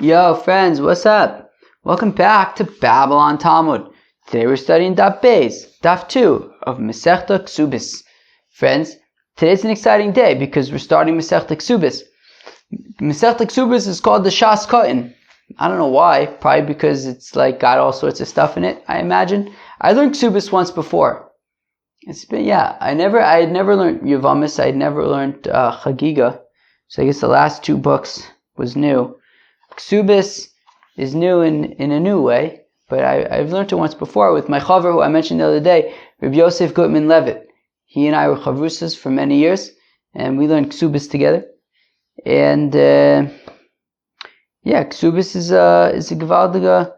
Yo, friends, what's up? Welcome back to Babylon Talmud. Today we're studying Daf Beis, Daf 2 of Masechta Ksubis. Friends, today's an exciting day because we're starting Masechta Ksubis. Masechta Ksubis is called the Shas Katan. I don't know why, probably because it's like got all sorts of stuff in it, I imagine. I learned Ksubis once before. I had never learned Yavamis, I had never learned Chagiga. So I guess the last two books was new. Ksubis is new in a new way, but I've learned it once before with my chaver who I mentioned the other day, Rabbi Yosef Gutman Levitt. He and I were chavrusas for many years, and we learned Ksubis together. And Ksubis is a gewaldige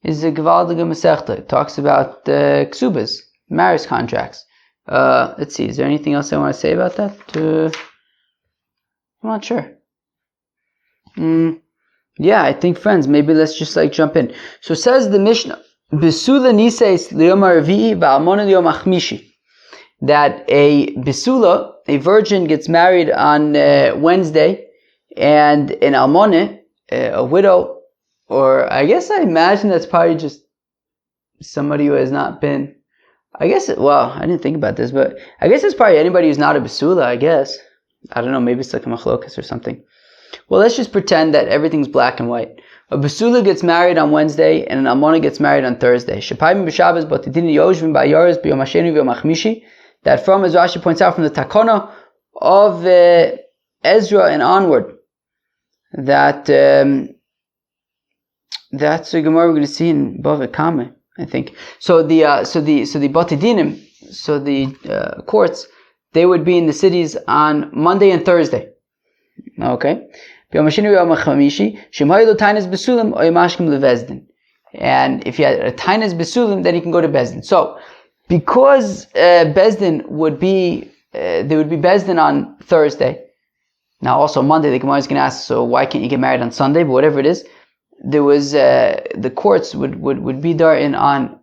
masechta. It talks about Ksubis, marriage contracts. Let's see, is there anything else I want to say about that? I'm not sure. Yeah, I think, friends, maybe let's just jump in. So says the Mishnah, Besula niseis liyom harvi'i va'almona liyom hachmishi, that a besula, a virgin, gets married on Wednesday, and an almona, a widow, or I imagine that's probably just somebody who has not been, I didn't think about this, but I guess it's probably anybody who's not a besula, I guess. I don't know, maybe it's like a machlokas or something. Well, let's just pretend that everything's black and white. A besula gets married on Wednesday, and an almona gets married on Thursday. That from, as Rashi points out, from the takana of Ezra and onward, that's the Gemara we're going to see in Bava Kama, I think. So the Batidinim, so the courts, they would be in the cities on Monday and Thursday. Okay. And if you had a tainas besulim, then you can go to Bezdin. So, because Bezdin would be, they would be Bezdin on Thursday. Now, also Monday, the Gemara is going to ask, so why can't you get married on Sunday? But whatever it is, there was the courts would be there on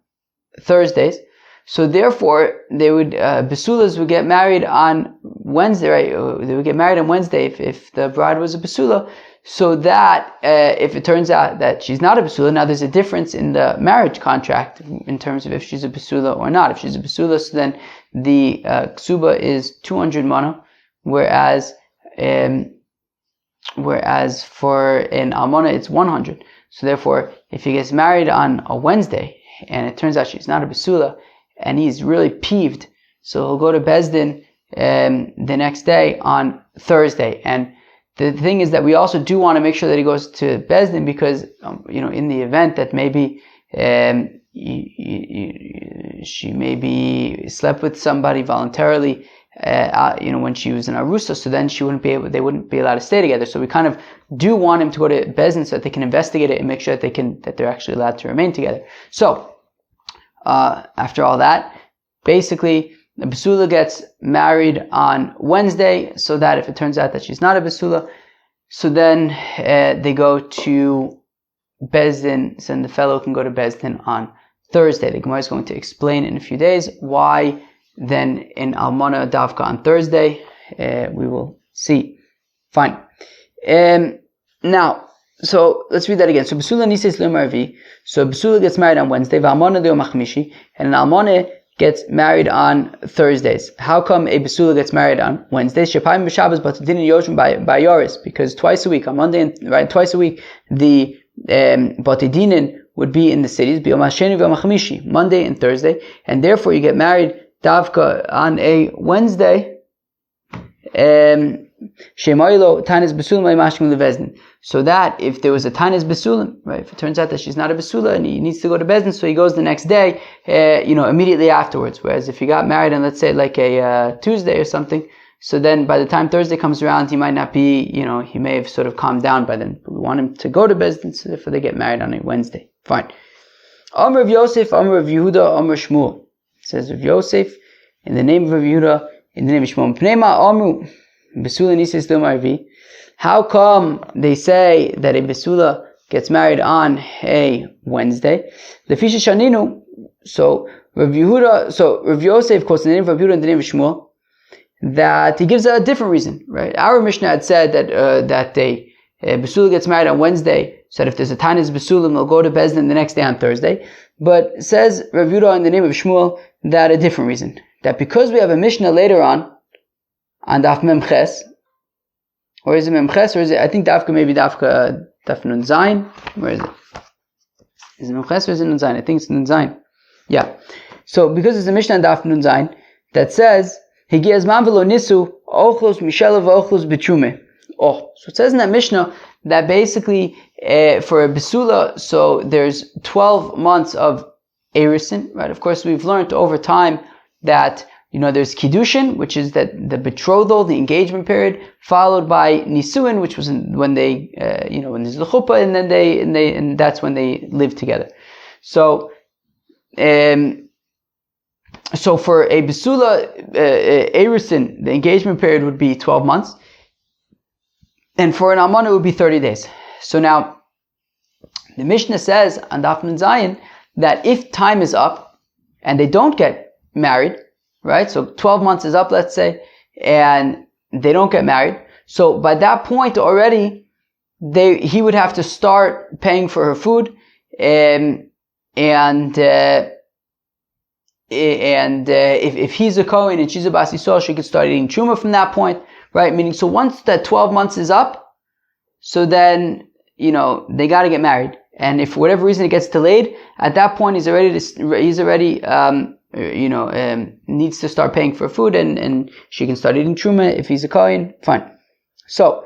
Thursdays. So therefore, they would besulas would get married on Wednesday, right? They would get married on Wednesday if the bride was a besula. So that if it turns out that she's not a besula, now there's a difference in the marriage contract in terms of if she's a besula or not. If she's a besula, so then the ksuba is 200 mana, whereas for an almona it's 100. So therefore, if he gets married on a Wednesday and it turns out she's not a besula, and he's really peeved, so he'll go to Bezdin the next day on Thursday. And the thing is that we also do want to make sure that he goes to Bezdin because, in the event that maybe she maybe slept with somebody voluntarily, when she was in Arusa, so then they wouldn't be allowed to stay together. So we kind of do want him to go to Bezdin so that they can investigate it and make sure that they're actually allowed to remain together. So, after all that, basically, the besula gets married on Wednesday, so that if it turns out that she's not a besula, so then they go to Bezdin, so then the fellow can go to Bezdin on Thursday. The Gemara is going to explain in a few days why then in Almana Davka on Thursday. We will see. Fine. Now, so let's read that again. So besula nises lemarvi. So besula gets married on Wednesday. V'almona liyom hachmishi, and an almona gets married on Thursdays. How come a besula gets married on Wednesdays? Shepayim b'Shabbos, but didn't yoshim by Yoris, because twice a week on Monday and twice a week the Batidinin would be in the cities. B'yom hasheni v'yom hachmishi, Monday and Thursday, and therefore you get married davka on a Wednesday. Shemaylo tainas besulim mashkim levezdin. So that if there was a tainas besulim, right? If it turns out that she's not a besula and he needs to go to bezdin, so he goes the next day, immediately afterwards. Whereas if he got married on, let's say, like a Tuesday or something, so then by the time Thursday comes around, he might not be, he may have sort of calmed down by then. But we want him to go to bezdin, so therefore they get married on a Wednesday. Fine. Amr of Yosef, Amr of Yehuda, Amr Shmuel. It says of Yosef in the name of Yehuda, in the name of Shmuel. Pneima Amru. Besula nises lemarvi. How come they say that a besula gets married on a Wednesday? The Fisha Shaninu. So Rav Yosef quotes the name of Rav Yehuda and the name of Shmuel, that he gives a different reason, right? Our Mishnah had said that Basula gets married on Wednesday, so that if there's a Tanis Basulim, they'll go to Bezdin the next day on Thursday. But says Rav Yehuda in the name of Shmuel that a different reason. That because we have a Mishnah later on Daf Mem Ches, or is it Mem Ches, or is it, I think Daf Nun Zayin? Where is it? Is it Mem Ches or is it Nun Zayin? I think it's Nun Zayin. Yeah. So because it's a Mishnah on Daf Nun Zayin that says, Higiazman v'lo nisu, ochlos mishela v'ochlos b'trume. Oh, so it says in that Mishnah that basically for a Besula, so there's 12 months of Erisin, right? Of course, we've learned over time that, there's Kiddushin, which is that the betrothal, the engagement period, followed by Nisuin, which was when they, when there's the chuppah, and then and that's when they live together. So, so for a Besula, Erisin, the engagement period would be 12 months. And for an Almana, it would be 30 days. So now, the Mishnah says on Daf Nun Zayin that if time is up and they don't get married, right? So 12 months is up, let's say, and they don't get married. So by that point already, he would have to start paying for her food, if he's a Kohen and she's a Bas Yisrael, she could start eating Truma from that point, right? Meaning, so once that 12 months is up, so then, they got to get married. And if for whatever reason it gets delayed, at that point he's already needs to start paying for food, and she can start eating Truma if he's a Kohen, fine. So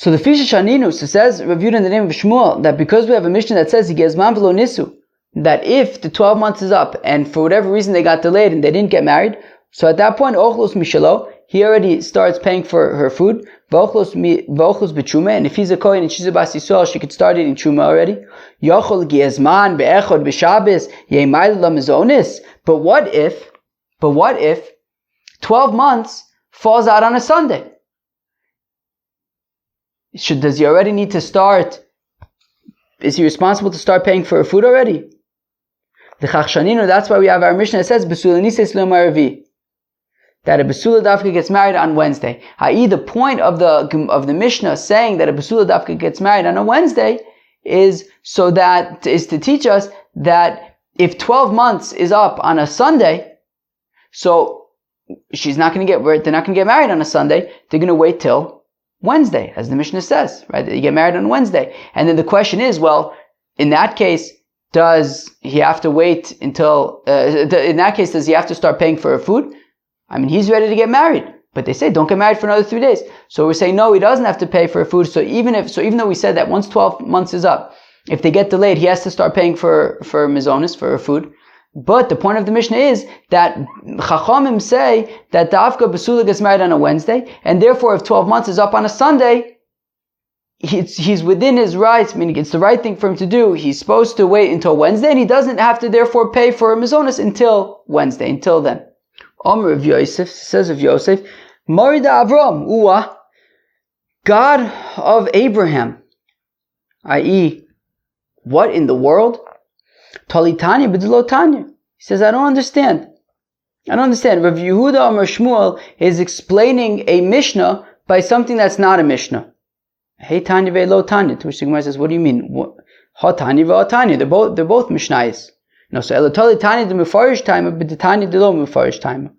the Fisha Shaninu says, reviewed in the name of Shmuel, that because we have a Mishnah that says, Higiazman v'lo nisu, that if the 12 months is up, and for whatever reason they got delayed and they didn't get married, so at that point, ochlos mishalo, he already starts paying for her food, v'ochlos b'truma, and if he's a Kohen and she's a Bas Yisrael, she could start eating Truma already. Yochol giezman be'echod b'Shabbos yemayl lamizonis. But what if 12 months falls out on a Sunday? Does he already need to start? Is he responsible to start paying for her food already? The Chachshaninu, that's why we have our Mishnah that says Besula Nises L'Maravi, that a Besula Dafka gets married on Wednesday. I.e., the point of the Mishnah saying that a Besula Dafka gets married on a Wednesday is to teach us that if 12 months is up on a Sunday, so they're not going to get married on a Sunday, they're going to wait till Wednesday, as the Mishnah says, right? They get married on Wednesday. And then the question is, well, in that case, does he have to wait until, does he have to start paying for her food? I mean, he's ready to get married, but they say don't get married for another 3 days. So we're saying no, he doesn't have to pay for her food. So even though we said that once 12 months is up, if they get delayed, he has to start paying for mizonis, for her food. But the point of the Mishnah is that Chachamim say that the Afka Besula gets married on a Wednesday, and therefore if 12 months is up on a Sunday, he's within his rights, meaning it's the right thing for him to do. He's supposed to wait until Wednesday, and he doesn't have to therefore pay for mizonis until Wednesday, until then. Omer of Yosef, says of Yosef, Marida Avram, Uwa, God of Abraham, i.e., what in the world? Talitanya b'dilotanya. He says, I don't understand. Rav Yehuda Omer Shmuel is explaining a Mishnah by something that's not a Mishnah. Hey Tanya ve'lo Tanya. To which the Gemara says, what do you mean? Ha Tanya ve'ha Tanya. They're both Mishnayos. No, so elotali Tanya de mufarish time, but the Tanya de lo mufarish time.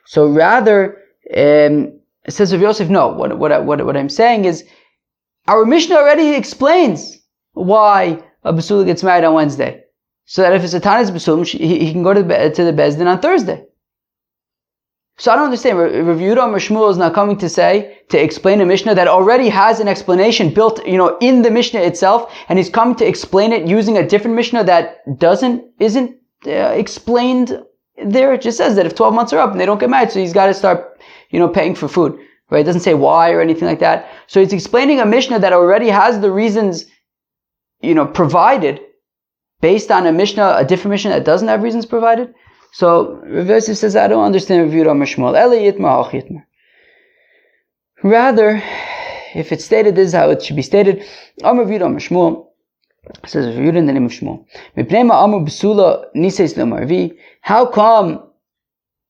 So rather, it says of Yosef, no. What I'm saying is, our Mishnah already explains why a Besula gets married on Wednesday, so that if it's a Tana's Besulim, he can go to the Bezdin on Thursday. So I don't understand. Rav Yehuda Omer Shmuel is not coming to explain a Mishnah that already has an explanation built, in the Mishnah itself, and he's coming to explain it using a different Mishnah that isn't explained there. It just says that if 12 months are up and they don't get married, so he's got to start, paying for food. Right? It doesn't say why or anything like that. So it's explaining a Mishnah that already has the reasons, provided, based on a different Mishnah that doesn't have reasons provided. So Rav Yosef says, I don't understand Rav Yehuda Omer Shmuel. Eli yitma ach yitma. Rather, if it's stated, this is how it should be stated. Amar Rav Yehuda Omer Shmuel, says Rav Yehuda in the name of Shmuel. Mipnei ma amar besula niseis lemarvi. How come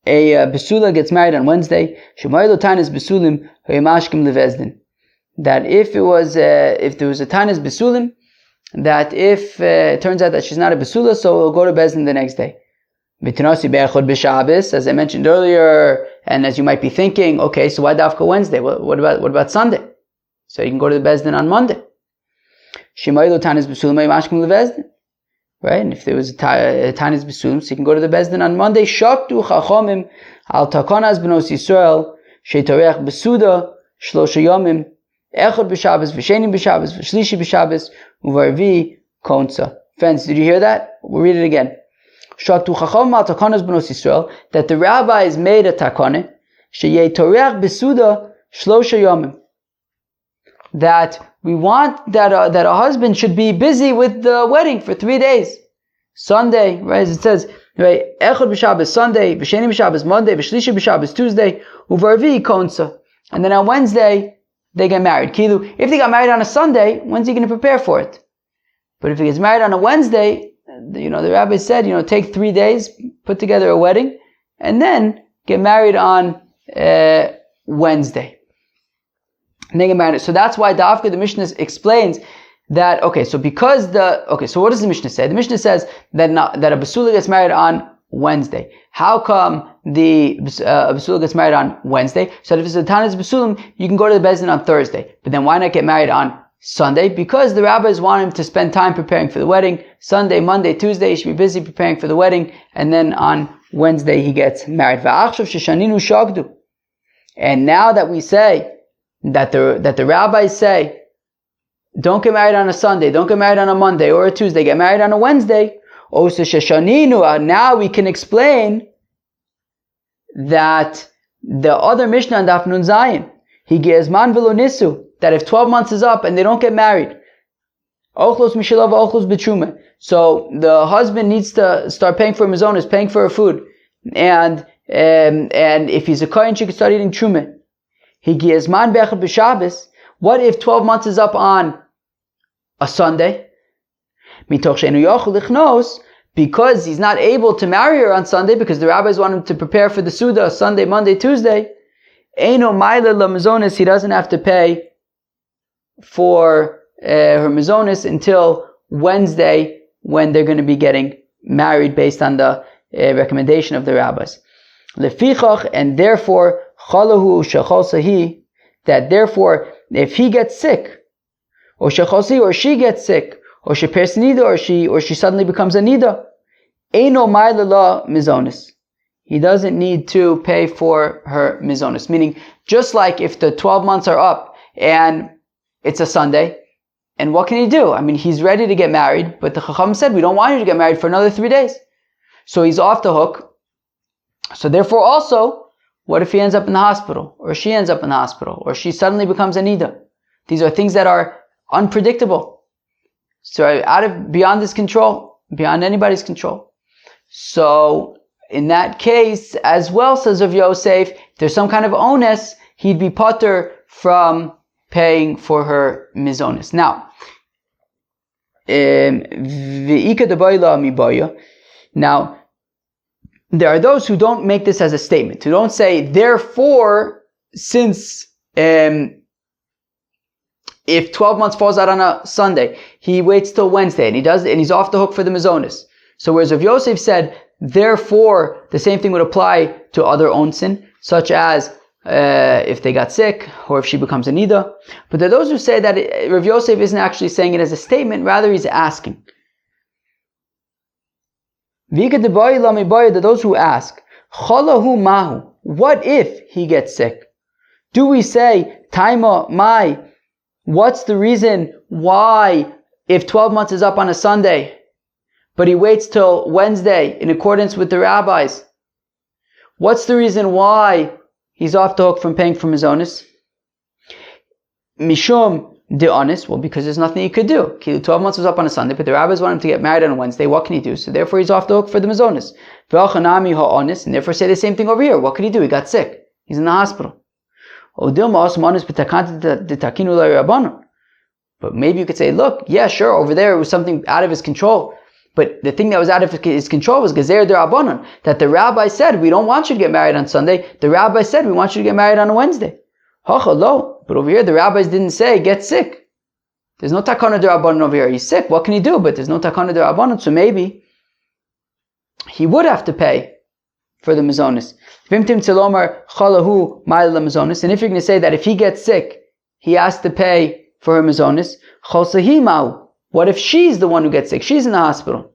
a besula gets married on Wednesday? Shemaylo tanis besulim hoyamashkim levezdin. that if there was a Tanis Besulim, that if it turns out that she's not a Besula, so we'll go to Bezdin the next day. As I mentioned earlier, and as you might be thinking, okay, so why Dafka Wednesday? What about Sunday? So you can go to the Bezdin on Monday. Right? And if there was a Tanis Besulim, so you can go to the Bezdin on Monday. Shaktu Chachomim al Takonas B'nos Yisrael Sheitorech Besuda Shlosha Yomim Echad B'Shabbos V'Sheni B'Shabbos V'Shlishi B'Shabbos Uvarvi Konsa. Friends, did you hear that? We'll read it again. Shaktu Chachomim al Takonas B'nos Yisrael, that the rabbis made a takone Sheitorech Besuda Shlosha Yomim, that we want that a husband should be busy with the wedding for 3 days. Sunday, right? As it says, right? Echad b'Shabbos Sunday, v'Sheni b'Shabbos Monday, v'Shlishi b'Shabbos Tuesday, uvarvi konsa. And then on Wednesday they get married. Kilu, if they got married on a Sunday, when's he going to prepare for it? But if he gets married on a Wednesday, the rabbi said, take 3 days, put together a wedding, and then get married on Wednesday. So that's why the Mishnah explains that, so what does the Mishnah say? The Mishnah says that a Basula gets married on Wednesday. How come the Basula gets married on Wednesday? So if it's a Tanis Basulim, you can go to the Bezdin on Thursday. But then why not get married on Sunday? Because the rabbis want him to spend time preparing for the wedding. Sunday, Monday, Tuesday, he should be busy preparing for the wedding. And then on Wednesday, he gets married. And now that we say that the rabbis say, don't get married on a Sunday, don't get married on a Monday or a Tuesday, get married on a Wednesday. Now we can explain that the other Mishnah on Daf Nun Zayin, he gives man v'lo nisu, that if 12 months is up and they don't get married, ochlos mishilav ochlos b'tshuma, so the husband needs to start paying for his own, paying for her food, and if he's a kohen, she can start eating truma. He gives man bechad b'Shabbos. What if 12 months is up on a Sunday? Because he's not able to marry her on Sunday because the rabbis want him to prepare for the Suda Sunday, Monday, Tuesday. Eino maila lamazonis, he doesn't have to pay for her mazonis until Wednesday when they're going to be getting married based on the recommendation of the rabbis. Lefichach, and therefore chalahu shechol sahi, that therefore if he gets sick, or shechol sahi, or she gets sick, or she pers nida, or she suddenly becomes a nida, eino ma'ila mizonis, he doesn't need to pay for her mizonis. Meaning, just like if the 12 months are up and it's a Sunday, and what can he do? I mean, he's ready to get married, but the Chacham said we don't want you to get married for another 3 days, so he's off the hook. So therefore also, what if he ends up in the hospital, or she ends up in the hospital, or she suddenly becomes a nida? These are things that are unpredictable. So beyond his control, beyond anybody's control. So in that case, as well, says Rav Yosef, if there's some kind of onus, he'd be patur from paying for her mizonis. Now, now, there are those who don't make this as a statement, who don't say, therefore, since if 12 months falls out on a Sunday, he waits till Wednesday and he's off the hook for the mizonis. So whereas Rav Yosef said, therefore, the same thing would apply to other onsin, such as if they got sick or if she becomes a nida. But there are those who say that Rav Yosef isn't actually saying it as a statement, rather he's asking. Those who ask, what if he gets sick? Do we say, Taima Mai, what's the reason why if 12 months is up on a Sunday, but he waits till Wednesday in accordance with the rabbis? What's the reason why he's off the hook from paying for his onus? Mishum the honest, well, because there's nothing he could do. 12 months was up on a Sunday, but the rabbis want him to get married on a Wednesday. What can he do? So therefore he's off the hook for the mizonis. And therefore say the same thing over here. What could he do? He got sick. He's in the hospital. But maybe you could say, look, yeah, sure, over there it was something out of his control. But the thing that was out of his control was Gezer D'Rabbanan, that the rabbi said, we don't want you to get married on Sunday. The rabbi said, we want you to get married on a Wednesday. But But over here, the rabbis didn't say, get sick. There's no takana d'Rabbanan over here. He's sick. What can he do? But there's no takana d'Rabbanan, so maybe he would have to pay for the mazonis. And if you're going to say that if he gets sick, he has to pay for her mazonis, what if she's the one who gets sick? She's in the hospital.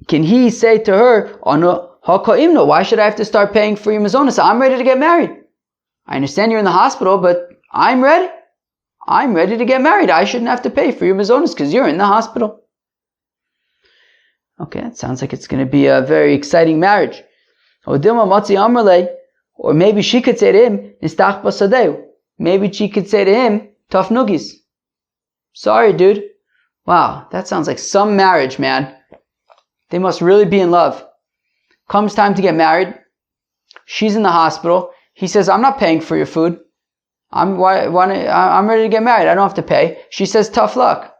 Can he say to her, why should I have to start paying for your mazonis? I'm ready to get married. I understand you're in the hospital, but I'm ready. I'm ready to get married. I shouldn't have to pay for your mazonis because you're in the hospital. Okay, it sounds like it's going to be a very exciting marriage. Or maybe she could say to him, maybe she could say to him, tough nuggies. Sorry, dude. Wow, that sounds like some marriage, man. They must really be in love. Comes time to get married. She's in the hospital. He says, I'm not paying for your food. I'm ready to get married. I don't have to pay. She says, tough luck.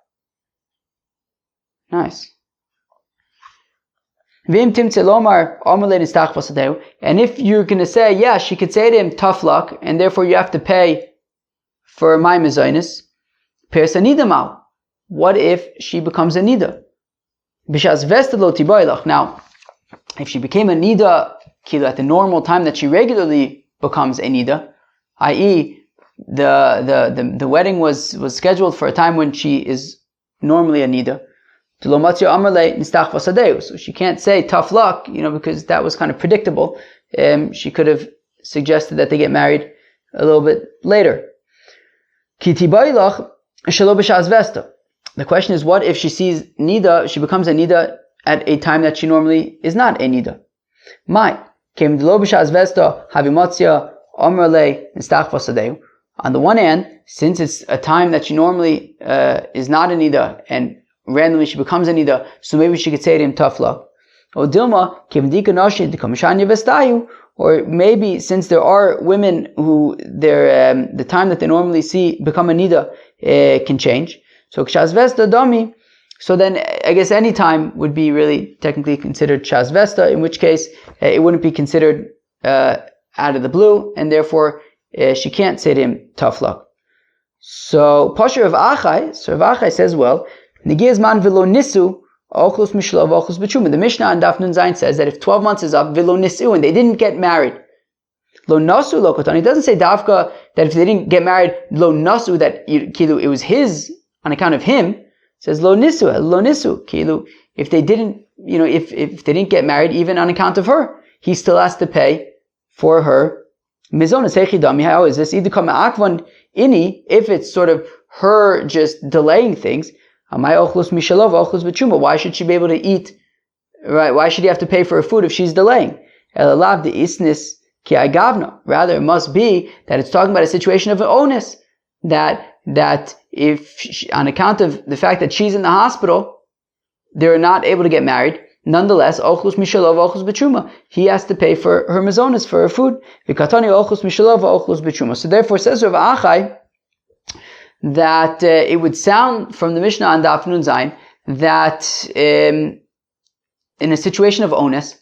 Nice. And if you're going to say, yeah, she could say to him, tough luck, and therefore you have to pay for my mezainis, what if she becomes a nida? Now, if she became a nida at the normal time that she regularly becomes a nida, i.e., the wedding was scheduled for a time when she is normally a nida, so she can't say tough luck, because that was kind of predictable. She could have suggested that they get married a little bit later. The question is, what if she sees nida, she becomes a nida at a time that she normally is not a nida? On the one hand, since it's a time that she normally is not a nida, and randomly she becomes a nida, so maybe she could say to him, tough luck. Or maybe since there are women who the time that they normally see become a nida can change. So then I guess any time would be really technically considered shazvesta, in which case it wouldn't be considered out of the blue, and therefore she can't say to him, tough luck. So Pasha of Achai, says, well, the Mishnah on Daf Nun Zayin says that if 12 months is up, vilo nisu, and they didn't get married, lo nasu lo kotan. It doesn't say dafka that if they didn't get married, lo nasu, that it was his on account of him. It says lo nisu, kilu. If they didn't, if they didn't get married, even on account of her, he still has to pay for her mizonos. How is this? Either come akvan ini, if it's sort of her just delaying things. Why should she be able to eat? Right? Why should he have to pay for her food if she's delaying? Rather, it must be that it's talking about a situation of an onus. That if she, on account of the fact that she's in the hospital, they're not able to get married. Nonetheless, he has to pay for her mazonas, for her food. So therefore, says Rav Achai, that it would sound from the Mishnah on Daf Nun Zayin that in a situation of onus,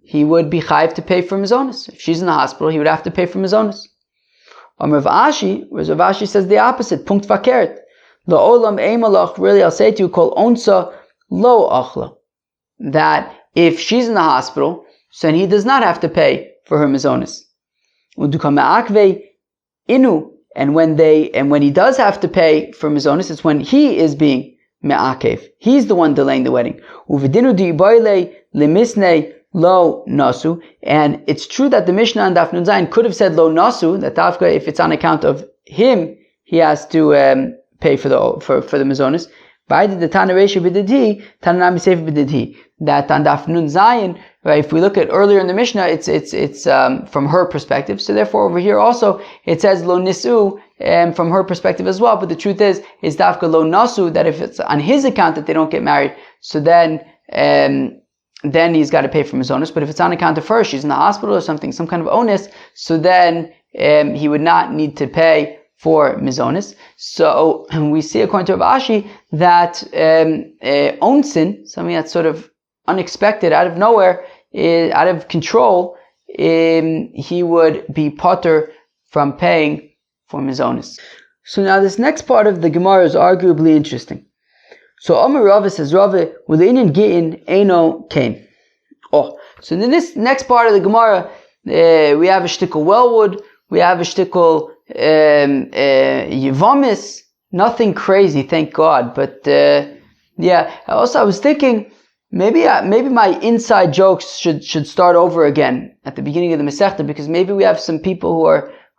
he would be chayiv to pay for mazonas. If she's in the hospital, he would have to pay for mazonas. Rav Ashi says the opposite. Punkt vakert. La'olam eimalach. Really, I'll say to you, kol onsa lo achla. That if she's in the hospital, so then he does not have to pay for her mazonas. Udukam akve inu. And when he does have to pay for mazonis, it's when he is being me'akev. He's the one delaying the wedding. Uvidinu di'iboyle lemisne lo nasu. And it's true that the Mishnah on Daf Nun Zayin could have said lo nasu, that dafka, if it's on account of him, he has to pay for the mazonis. That on Daf Nun Zayin, right, if we look at earlier in the Mishnah, it's from her perspective. So therefore over here also, it says lo nisu, from her perspective as well. But the truth is dafka lo nasu, that if it's on his account that they don't get married, so then he's got to pay for mazonis. But if it's on account of her, she's in the hospital or something, some kind of onus, so then he would not need to pay for mizonis. So we see according to Rav Ashi that onsin, something that's sort of unexpected, out of nowhere, out of control, he would be potter from paying for mizonos. So now this next part of the Gemara is arguably interesting. So Amar Rava says, Rava, Uleinin Gitin Eino Kain. Oh, so in this next part of the Gemara, we have a shtickle wellwood, we have a shtickle Yevamis, nothing crazy, thank God. But also I was thinking, maybe my inside jokes should start over again at the beginning of the Masechta, because maybe we have some people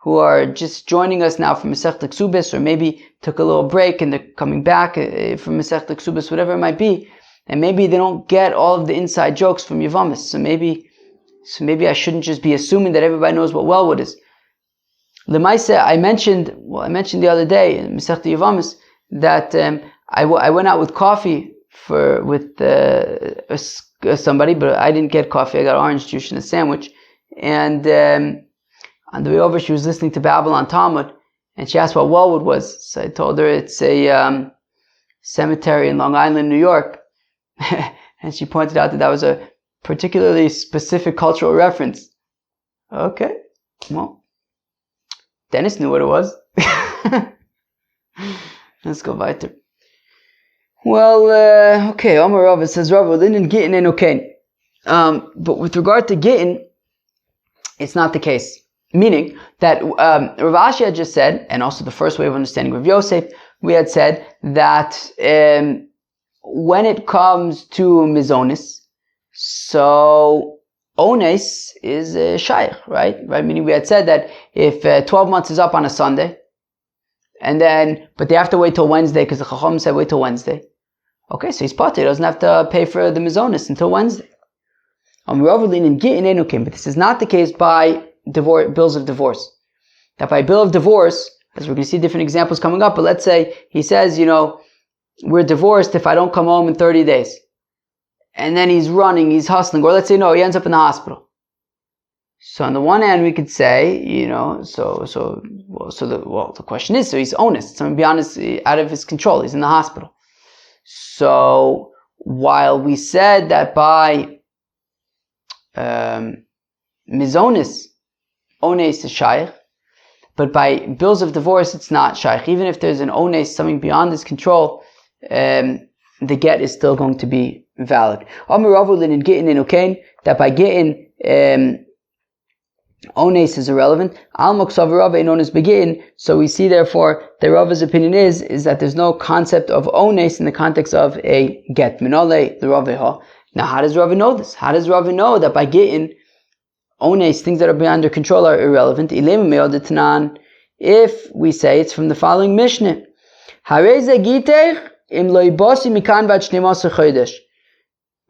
who are just joining us now from Masechta Ksubis, or maybe took a little break and they're coming back from Masechta Ksubis, whatever it might be, and maybe they don't get all of the inside jokes from Yevamis. So maybe I shouldn't just be assuming that everybody knows what wellwood is. Lemaise, I mentioned the other day in Masechta Yevamis that I went out with coffee with somebody, but I didn't get coffee. I got orange juice and a sandwich, and on the way over, she was listening to Babylon Talmud, and she asked what wellwood was. So I told her it's a cemetery in Long Island, New York. And she pointed out that was a particularly specific cultural reference. Okay, well, Dennis knew what it was. Let's go weiter. Well, okay, Amar Rava says, Rava, Linen Gittin and okay. But with regard to Gittin, it's not the case. Meaning that Rav Ashi had just said, and also the first way of understanding Rav Yosef, we had said that when it comes to mizonis, so ones is shaykh, right? Meaning we had said that if 12 months is up on a Sunday, but they have to wait till Wednesday because the Chacham said wait till Wednesday. Okay, so he's potter, he doesn't have to pay for the mizonis until Wednesday. But this is not the case by bills of divorce. That by bill of divorce, as we're going to see different examples coming up, but let's say he says, we're divorced if I don't come home in 30 days. And then he's running, he's hustling, or let's say no, he ends up in the hospital. So on the one hand, we could say, the question is, so he's honest. So to be honest, out of his control, he's in the hospital. So while we said that by mizonis, ones is shaykh, but by bills of divorce, it's not shaykh. Even if there's an ones, something beyond his control, the get is still going to be valid. That by getting ones is irrelevant. So we see therefore that Rava's opinion is that there's no concept of ones in the context of a get. Now how does Rava know this? How does Rava know that by getting ones, things that are beyond their control, are irrelevant? If we say it's from the following Mishnah.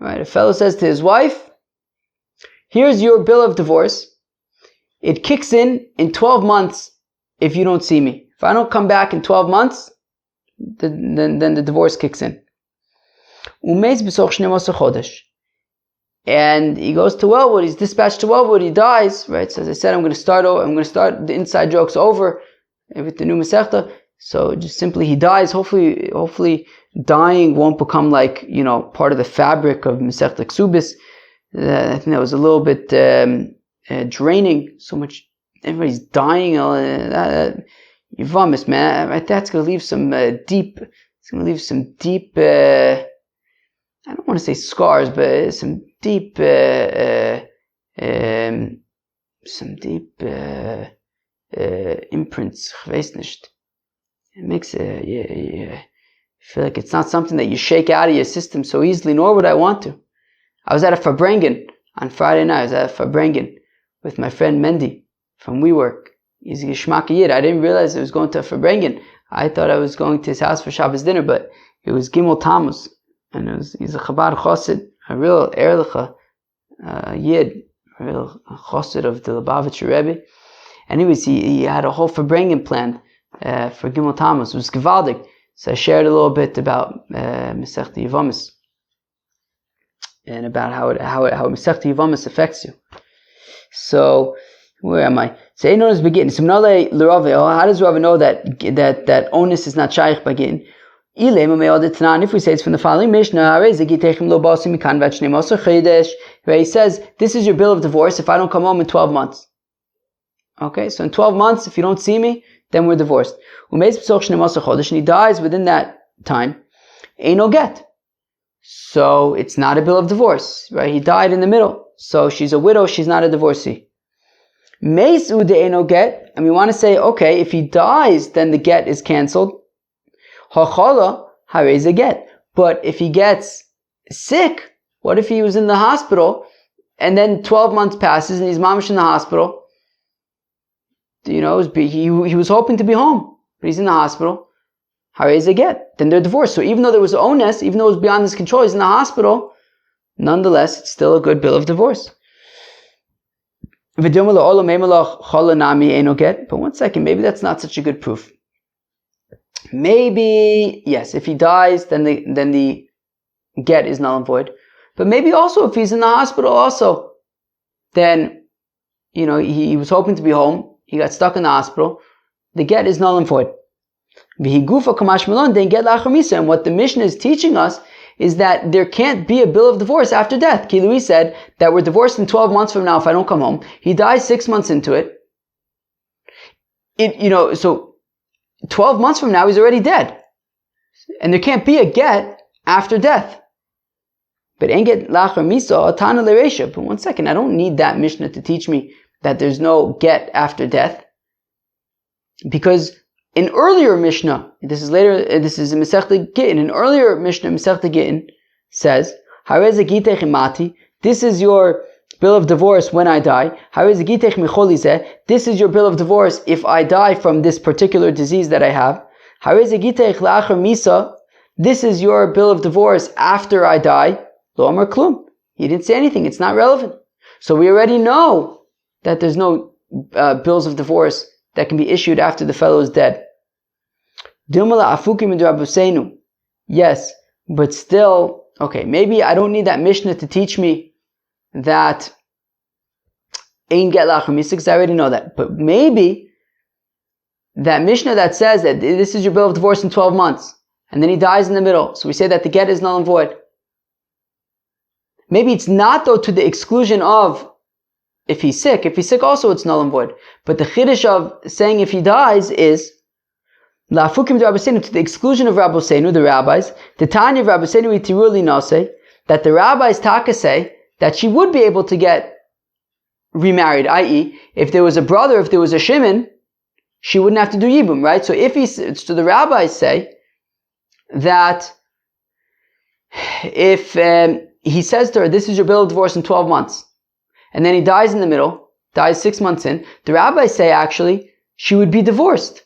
Right, a fellow says to his wife, here's your bill of divorce. It kicks in 12 months if you don't see me. If I don't come back in 12 months, then the divorce kicks in. And he goes to Wellwood, he's dispatched to Wellwood, he dies, right? So as I said, I'm going to start the inside jokes over with the new Masechta. So just simply he dies. Hopefully dying won't become like, part of the fabric of Masechta Ksubis. I think that was a little bit draining. So much, everybody's dying. Yevamis, man, right? That's going to leave some deep, I don't want to say scars, but some deep imprints. Ich weiß nicht. It makes I feel like it's not something that you shake out of your system so easily, nor would I want to. I was at a Farbrengen on Friday night. I was at a Farbrengen with my friend Mendy from WeWork. He's a Geschmack Yid. I didn't realize I was going to a Farbrengen. I thought I was going to his house for Shabbos dinner, but it was Gimel Tammuz. And he's a Chabad Chosid, a real Erlicha Yid, a real Chosid of the Lubavitcher Rebbe. Anyways, he had a whole Farbrengen planned for Gimel Tammuz. It was Gevaldik. So I shared a little bit about Masechta Yevamis and about how Masechta Yevamis affects you. So where am I? So Ein Onis Begin. So how does Rava know that onus is not shaykh by getting? If we say it's from the following Mishnah, where he says, this is your bill of divorce if I don't come home in 12 months. Okay, so in 12 months, if you don't see me, then we're divorced. And he dies within that time. Ain't no get. So it's not a bill of divorce, right? He died in the middle. So she's a widow, she's not a divorcee. Meisu de ain't no get. And we want to say, okay, if he dies, then the get is cancelled. Hachala, harez a get. But if he gets sick, what if he was in the hospital and then 12 months passes and he's mamish in the hospital? You know, he was hoping to be home, but he's in the hospital. Harez a get. Then they're divorced. So even though there was onus, even though it was beyond his control, he's in the hospital, nonetheless, it's still a good bill of divorce. But one second, maybe that's not such a good proof. Maybe, yes, if he dies, then the get is null and void. But maybe also if he's in the hospital also, then, you know, he was hoping to be home, he got stuck in the hospital, the get is null and void. And what the Mishnah is teaching us is that there can't be a bill of divorce after death. Ki Louis said that we're divorced in 12 months from now if I don't come home. He dies 6 months into it. So 12 months from now he's already dead. And there can't be a get after death. But en get lachar misa atana leresha. But one second, I don't need that Mishnah to teach me that there's no get after death. Because in earlier Mishnah, this is in Masechta Gittin, an earlier Mishnah, Masechta Gittin, says, this is your bill of divorce when I die. This is your bill of divorce if I die from this particular disease that I have. This is your bill of divorce after I die. Lo amar klum. He didn't say anything, it's not relevant. So we already know that there's no bills of divorce that can be issued after the fellow is dead. Yes, but still, okay, maybe I don't need that Mishnah to teach me that Ein Get Lachar Misa, because I already know that. But maybe that Mishnah that says that this is your bill of divorce in 12 months, and then he dies in the middle, so we say that the get is null and void. Maybe it's not, though, to the exclusion of if he's sick. If he's sick also, it's null and void. But the chiddush of saying if he dies is la'afukim de Rabbeinu, to the exclusion of Rabbeinu, the rabbis. The Tanya of Rabbeinu itiruli nase, that the rabbis taka say that she would be able to get remarried, i.e., if there was a brother, if there was a Shimon, she wouldn't have to do yibum, right? So so the rabbis say that if he says to her, this is your bill of divorce in 12 months, and then he dies in the middle, dies 6 months in, the rabbis say actually she would be divorced.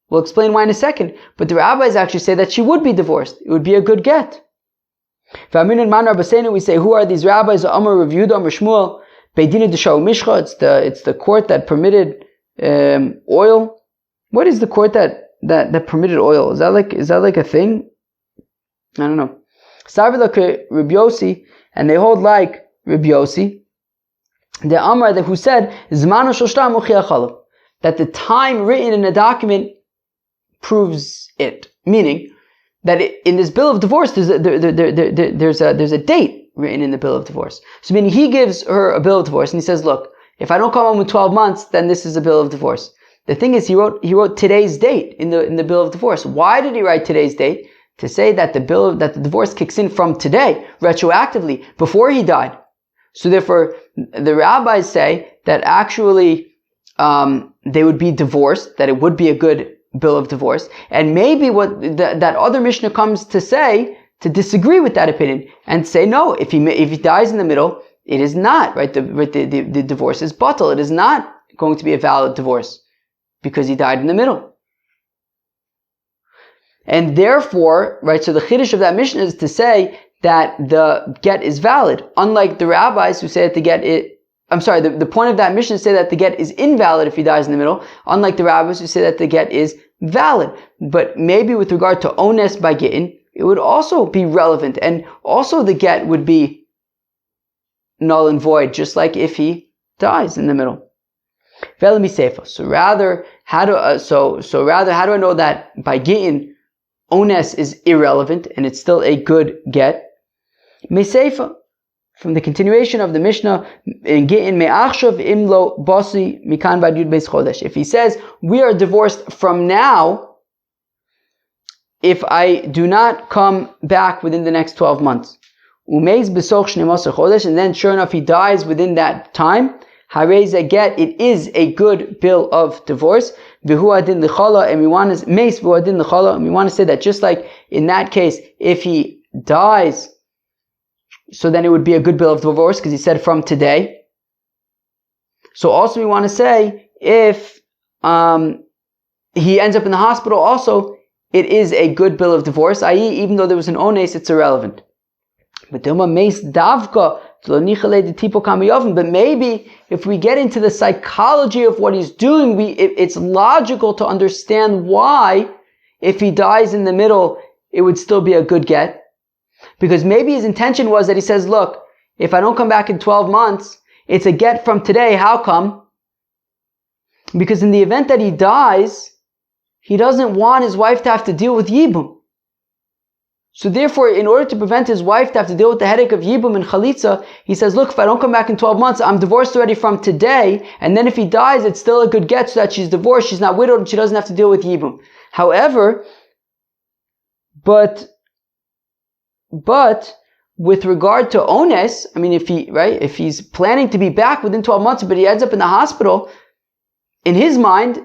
We'll explain why in a second. But the rabbis actually say that she would be divorced. It would be a good get. We say, who are these rabbis? Amar Rav Yehuda, Amar Shmuel, Beidina D'Shau Mishcha. It's the court that permitted oil. What is the court that permitted oil? Is that like a thing? I don't know. Sarvilak Rabbi Yossi, and they hold like Rabbi Yossi, the Amar who said Zmano Shel Shtar Mochiach Chalav, that the time written in a document proves it. Meaning that in this bill of divorce, there's a date written in the bill of divorce. So meaning he gives her a bill of divorce and he says, look, if I don't come home in 12 months, then this is a bill of divorce. The thing is, he wrote today's date in the bill of divorce. Why did he write today's date? To say that the divorce kicks in from today, retroactively, before he died. So therefore, the rabbis say that actually they would be divorced, that it would be a good bill of divorce, and maybe what that other Mishnah comes to say, to disagree with that opinion, and say no, if he dies in the middle, it is not, right? The divorce is batal. It is not going to be a valid divorce, because he died in the middle. And therefore, right, so the chiddush of that Mishnah is to say that the get is valid, unlike the rabbis who say that the point of that Mishnah is to say that the get is invalid if he dies in the middle, unlike the rabbis who say that the get is valid. But maybe with regard to ones by gittin, it would also be relevant, and also the get would be null and void, just like if he dies in the middle. So rather, how do I know that by gittin ones is irrelevant and it's still a good get? Meseifa. from the continuation of the Mishnah in Gittin Me'achshav Imlo Bosi Mikan Vad Yud Beis Chodesh. If he says we are divorced from now, if I do not come back within the next 12 months, Umeiz Besoch Shneimosar Chodesh, and then sure enough he dies within that time, Harei Get, it is a good bill of divorce. V'hu adin l'chala, and we want to meis v'hu adin l'chala, and we want to say that just like in that case, if he dies, so then it would be a good bill of divorce because he said from today. So also we want to say if he ends up in the hospital, also it is a good bill of divorce. I.e., even though there was an ones, it's irrelevant. But maybe if we get into the psychology of what he's doing, it's logical to understand why, if he dies in the middle, it would still be a good get. Because maybe his intention was that he says, look, if I don't come back in 12 months, it's a get from today. How come? Because in the event that he dies, he doesn't want his wife to have to deal with Yibum. So therefore, in order to prevent his wife to have to deal with the headache of Yibum and Chalitza, he says, look, if I don't come back in 12 months, I'm divorced already from today, and then if he dies, it's still a good get so that she's divorced, she's not widowed, and she doesn't have to deal with Yibum. However, but with regard to Ones, I mean, if he's planning to be back within 12 months, but he ends up in the hospital, in his mind,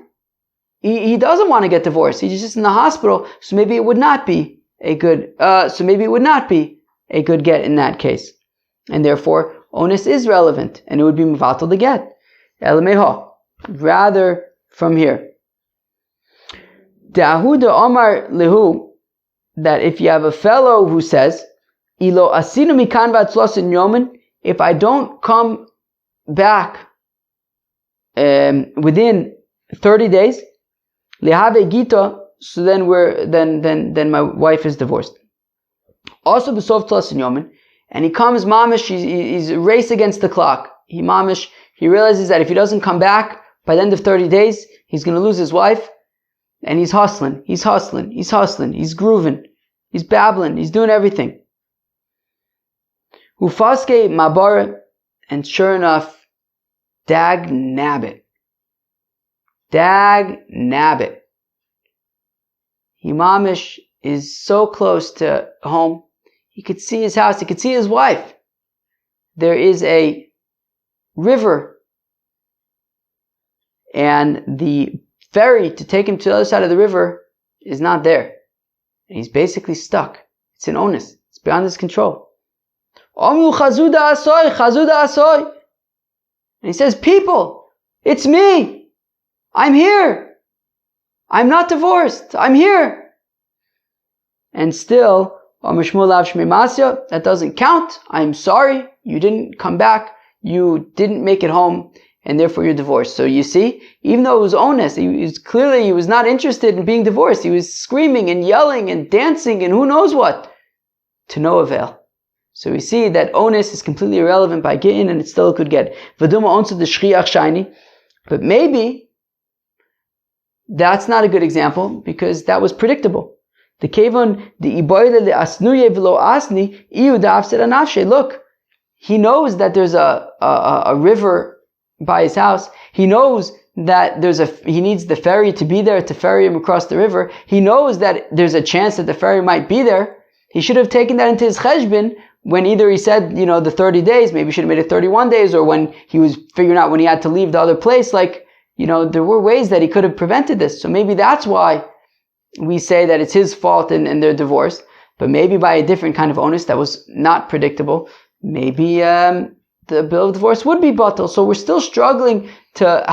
he doesn't want to get divorced. He's just in the hospital, so maybe it would not be a good get in that case. And therefore, Ones is relevant, and it would be Mevatel the get. Elameho. Rather from here. Dahu de Omar Lehu, that if you have a fellow who says, Ilo asinu mikan v'atzlosin yomin, if I don't come back within 30 days, lehave gita, so then my wife is divorced. Also b'sof tzlosin yomin, and he comes mamish, he's a race against the clock. He realizes that if he doesn't come back by the end of 30 days, he's going to lose his wife, and he's hustling, he's grooving, he's babbling, he's doing everything. Ufaske mabara, and sure enough, dag nabbit. He mamish is so close to home, he could see his house, he could see his wife. There is a river, and the ferry to take him to the other side of the river is not there. And he's basically stuck. It's an onus. It's beyond his control. And he says, people, it's me. I'm here. I'm not divorced. I'm here. And still, that doesn't count. I'm sorry. You didn't come back. You didn't make it home. And therefore you're divorced. So you see, even though it was onus, he was not interested in being divorced. He was screaming and yelling and dancing and who knows what. To no avail. So we see that onus is completely irrelevant by Gittin, and it still could get. But maybe that's not a good example because that was predictable. The kevon the iboyle le asnuye v'lo asni iu da'afsed anafshe. Look, he knows that there's a river by his house. He knows that he needs the ferry to be there to ferry him across the river. He knows that there's a chance that the ferry might be there. He should have taken that into his cheshbon when either he said, the 30 days, maybe he should have made it 31 days, or when he was figuring out when he had to leave the other place, there were ways that he could have prevented this. So maybe that's why we say that it's his fault and they're divorced, but maybe by a different kind of onus that was not predictable, maybe the bill of divorce would be batal. So we're still struggling to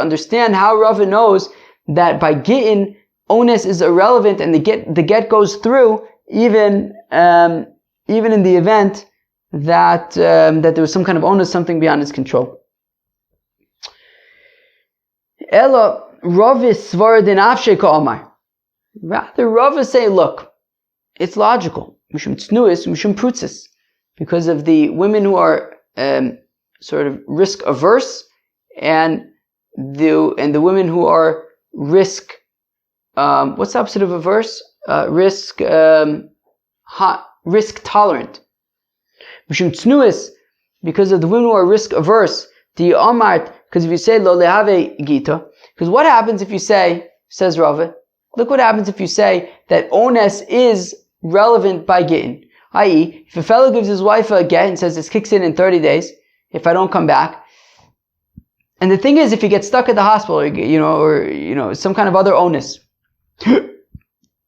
understand how Rava knows that by Gittin, onus is irrelevant and the get goes through even in the event that there was some kind of onus, something beyond his control. Ella Ravis Svaradin Afshe Ka'amar. Rather, Rava say, look, it's logical. Mishum Tznuis, Mishum Prutzis. Because of the women who are sort of risk averse, and the women who are risk what's the opposite of averse? Risk tolerant. Mishum Tznuis, because of the women who are risk averse. The Amart, because if you say Lo Lehave Gita, because what happens if you say, says Rava, look what happens if you say that ones is relevant by Gittin. I.e., if a fellow gives his wife a get and says this kicks in 30 days, if I don't come back. And the thing is, if he gets stuck at the hospital, or some kind of other onus.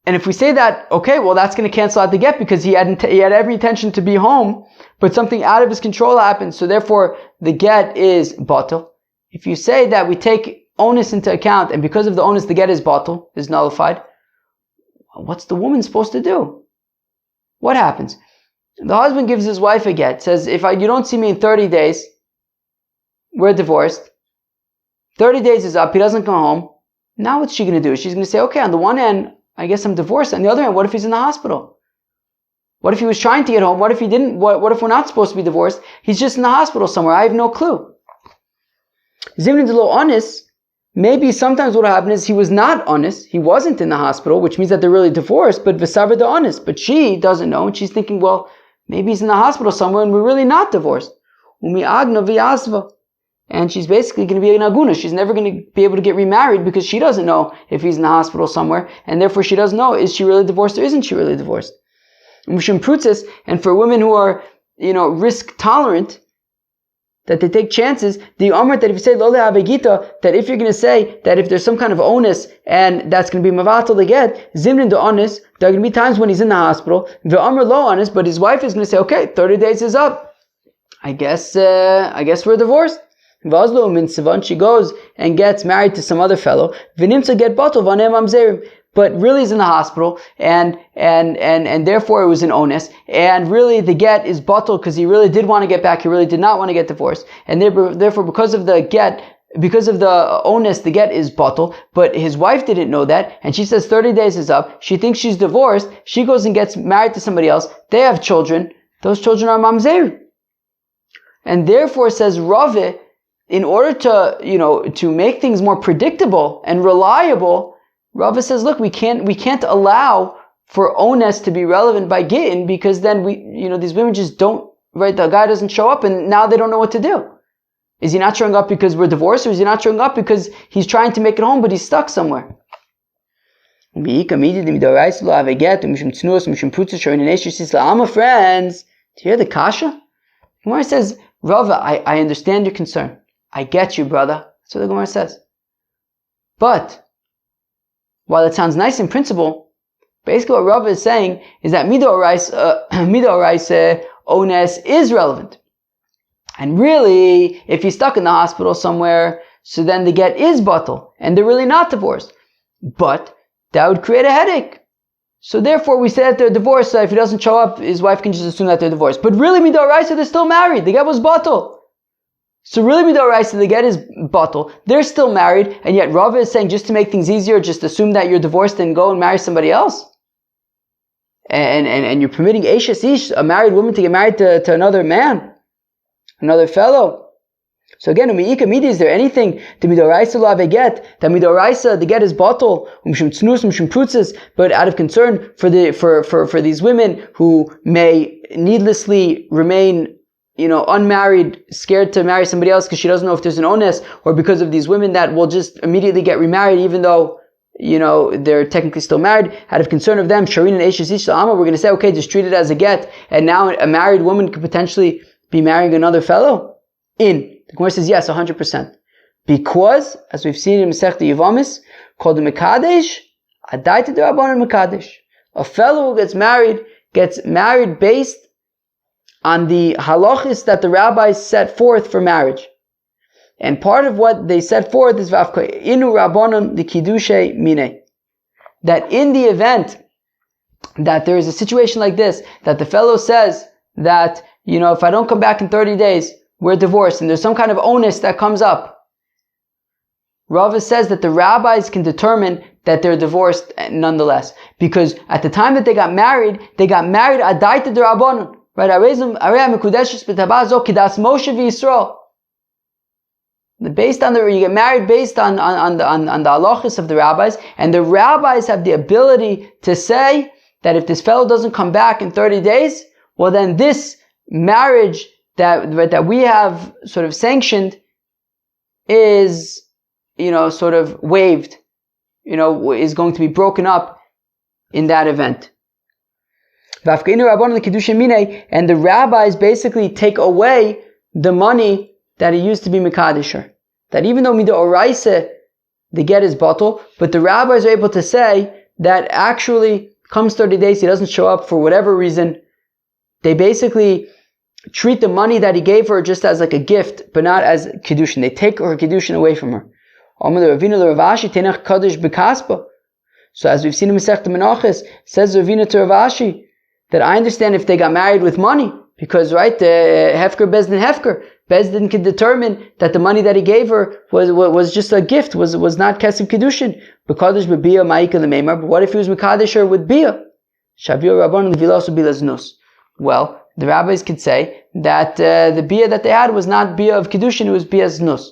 And if we say that, okay, well that's going to cancel out the get because he had every intention to be home, but something out of his control happened, so therefore the get is batal. If you say that we take onus into account, and because of the onus the get is batal, is nullified, what's the woman supposed to do? What happens? The husband gives his wife a get, says, if you don't see me in 30 days, we're divorced. 30 days is up, he doesn't come home. Now what's she going to do? She's going to say, okay, on the one hand, I guess I'm divorced. On the other hand, what if he's in the hospital? What if he was trying to get home? What if he didn't? What if we're not supposed to be divorced? He's just in the hospital somewhere. I have no clue. Zimnin's a little honest. Maybe sometimes what happened is he was not honest. He wasn't in the hospital, which means that they're really divorced, but Vesaver they're honest. But she doesn't know, and she's thinking, well, maybe he's in the hospital somewhere and we're really not divorced. And she's basically going to be an aguna. She's never going to be able to get remarried because she doesn't know if he's in the hospital somewhere, and therefore she doesn't know, is she really divorced or isn't she really divorced? And for women who are, risk tolerant, that they take chances, the Amr that if you say Lo Lehavegita, that if you're going to say that if there's some kind of onus and that's going to be mavatal to get, Zimrin the onus, there are going to be times when he's in the hospital, the Amr lo honest, but his wife is going to say, okay, 30 days is up. I guess we're divorced. Vazlo min she goes and gets married to some other fellow. Vinimsa get bottle vanem amzerim. But really he's in the hospital, and therefore it was an onus, and really the get is bottled because he really did want to get back, he really did not want to get divorced, and therefore because of the onus, the get is bottled, but his wife didn't know that, and she says 30 days is up, she thinks she's divorced, she goes and gets married to somebody else, they have children, those children are mamzer. And therefore, says Rave, in order to make things more predictable and reliable, Rava says, look, we can't allow for onus to be relevant by gittin, because then these women just don't, right? The guy doesn't show up and now they don't know what to do. Is he not showing up because we're divorced, or is he not showing up because he's trying to make it home but he's stuck somewhere? Friends, do you hear the kasha? Gemara says, Rava, I understand your concern. I get you, brother. That's what the Gemara says. But while it sounds nice in principle, basically what Rava is saying is that midoraisa ones is relevant. And really, if he's stuck in the hospital somewhere, so then the get is batal, and they're really not divorced. But that would create a headache. So therefore we say that they're divorced, so if he doesn't show up, his wife can just assume that they're divorced. But really, midoraisa, they're still married. The get was batal. So really, midoraisa, the get is batal. They're still married, and yet Rava is saying, just to make things easier, just assume that you're divorced and go and marry somebody else. And you're permitting Eishes Ish, a married woman, to get married to another man, another fellow. So again, is there anything to midoraisa lo get, that midoraisa the get is batal, but out of concern for these women who may needlessly remain unmarried, scared to marry somebody else because she doesn't know if there's an onus, or because of these women that will just immediately get remarried even though, they're technically still married, out of concern of them, Sharin and Eishes Ish we're going to say, okay, just treat it as a get, and now a married woman could potentially be marrying another fellow? The Gemara says yes, 100%. Because, as we've seen in Masechta Yevamis, called the Mekadesh, Adaita D'Rabbanan Mekadesh. A fellow who gets married based on the halachis that the rabbis set forth for marriage. And part of what they set forth is inu rabbanon the kidushe mine. That in the event that there is a situation like this, that the fellow says that, if I don't come back in 30 days, we're divorced, and there's some kind of onus that comes up. Rava says that the rabbis can determine that they're divorced nonetheless. Because at the time that they got married adaita d'Rabbanan. Right, based on you get married based on the halachas of the rabbis, and the rabbis have the ability to say that if this fellow doesn't come back in 30 days, well then this marriage that we have sort of sanctioned is, sort of waived, is going to be broken up in that event. And the rabbis basically take away the money that he used to be Mekadisher. That even though Midoraisa, the get is batal, but the rabbis are able to say that actually comes 30 days, he doesn't show up for whatever reason. They basically treat the money that he gave her just as like a gift, but not as Kiddushin. They take her Kiddushin away from her. So as we've seen in Masechta Menachos, says Ravina to Ravashi, that I understand if they got married with money, because right, the Hefker Bezdin Hefker, Bezdin could determine that the money that he gave her was just a gift, was not Kesef Kiddushin. But what if he was Mekadesh with Bia? Well, the rabbis could say that the Bia that they had was not Bia of Kiddushin, it was Bia Znus.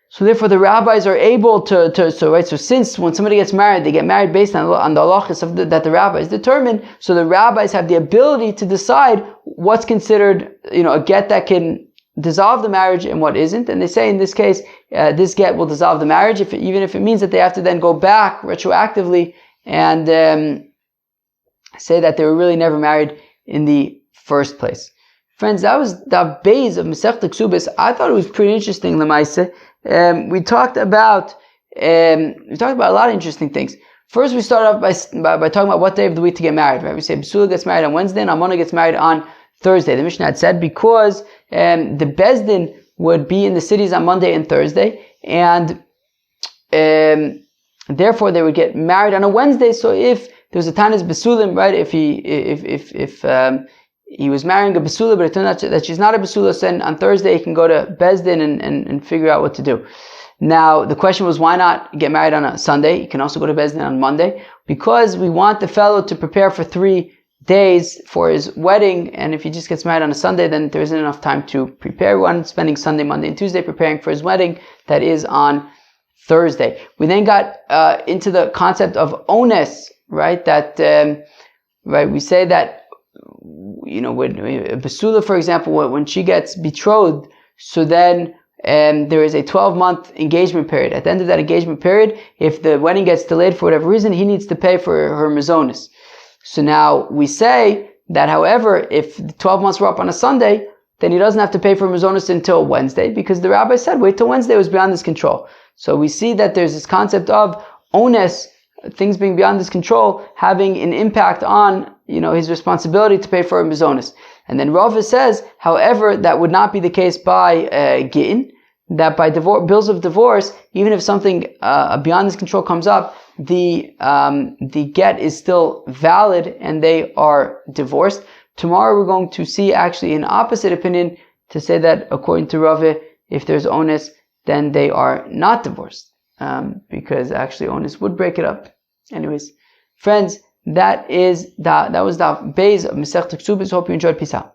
So therefore the rabbis are able so since when somebody gets married, they get married based on the halachas that the rabbis determine, so the rabbis have the ability to decide what's considered, a get that can dissolve the marriage and what isn't. And they say in this case, this get will dissolve the marriage, even if it means that they have to then go back retroactively and say that they were really never married in the first place. Friends, that was the base of Masechta Ksubis. I thought it was pretty interesting, Lemaise. We talked about a lot of interesting things. First, we started off by talking about what day of the week to get married. Right? We say Besula gets married on Wednesday and Amona gets married on Thursday. The Mishnah had said because the Bezdin would be in the cities on Monday and Thursday, and therefore they would get married on a Wednesday. So if there was a Tanis Besulim, right? If he was marrying a Besula, but it turned out that she's not a Besula, so then on Thursday he can go to Bezdin and figure out what to do. Now, the question was, why not get married on a Sunday? You can also go to Bezdin on Monday, because we want the fellow to prepare for 3 days for his wedding, and if he just gets married on a Sunday, then there isn't enough time to prepare. One spending Sunday, Monday, and Tuesday preparing for his wedding that is on Thursday. We then got into the concept of ones, right? That right, we say that when Besula, for example, when she gets betrothed, so then there is a 12-month engagement period. At the end of that engagement period, if the wedding gets delayed for whatever reason, he needs to pay for her mazonis. So now we say that, however, if the 12 months were up on a Sunday, then he doesn't have to pay for mazonis until Wednesday, because the rabbi said wait till Wednesday, was beyond his control. So we see that there's this concept of ones, things being beyond his control, having an impact on his responsibility to pay for a mazonis. And then Rava says, however, that would not be the case by Gittin, that by bills of divorce, even if something beyond his control comes up, the get is still valid and they are divorced. Tomorrow we're going to see actually an opposite opinion to say that according to Rava, if there's onus, then they are not divorced, because actually onus would break it up. Anyways, friends, that was the base of Masechta Ksubis. Hope you enjoyed. Peace out.